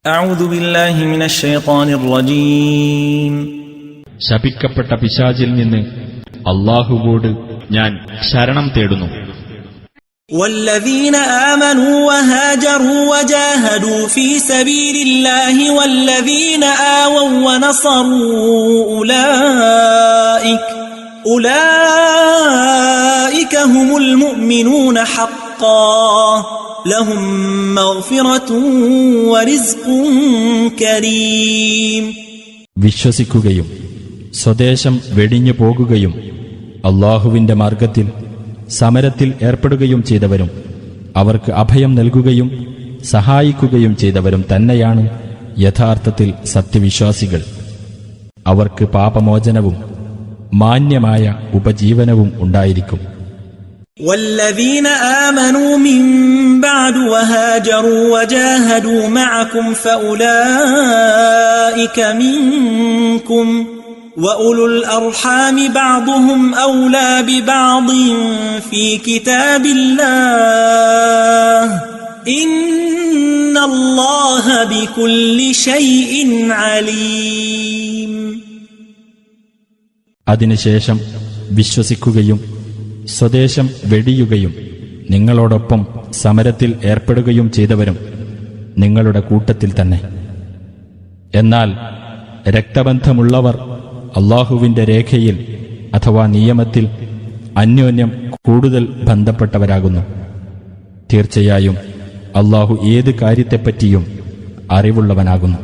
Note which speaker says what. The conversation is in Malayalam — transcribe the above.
Speaker 1: أعوذ بالله من الشيطان الرجيم
Speaker 2: ശപിക്കപ്പെട്ട പിശാചിൽ നിന്ന് അല്ലാഹുവോട് ഞാൻ ശരണം തേടുന്നു.
Speaker 1: والذين آمنوا وهاجروا وجاهدوا في سبيل الله والذين آووا ونصروا أولئك هم المؤمنون حقا لهم مغفرة ورزق كريم.
Speaker 2: വിശ്വസിക്കുകയും സ്വദേശം വെടിഞ്ഞു പോകുകയും അല്ലാഹുവിന്റെ മാർഗത്തിൽ സമരത്തിൽ ഏർപ്പെടുകയും ചെയ്തവരും അവർക്ക് അഭയം നൽകുകയും സഹായിക്കുകയും ചെയ്തവരും തന്നെയാണ് യഥാർത്ഥത്തിൽ സത്യവിശ്വാസികൾ. അവർക്ക് പാപമോചനവും മാന്യമായ ഉപജീവനവും ഉണ്ടായിരിക്കും.
Speaker 1: والذين آمنوا من بعد وهاجروا وجاهدوا معكم فأولئك منكم وأولو الأرحام بعضهم أولى ببعض في كتاب الله إن الله بكل شيء عليم.
Speaker 2: അതിനുശേഷം വിശ്വസിക്കുകയും സ്വദേശം വെടിയുകയും നിങ്ങളോടൊപ്പം സമരത്തിൽ ഏർപ്പെടുകയും ചെയ്തവരും നിങ്ങളുടെ കൂട്ടത്തിൽ തന്നെ. എന്നാൽ രക്തബന്ധമുള്ളവർ അല്ലാഹുവിന്റെ രേഖയിൽ അഥവാ നിയമത്തിൽ അന്യോന്യം കൂടുതൽ ബന്ധപ്പെട്ടവരാകുന്നു. തീർച്ചയായും അല്ലാഹു ഏത് കാര്യത്തെപ്പറ്റിയും അറിവുള്ളവനാകുന്നു.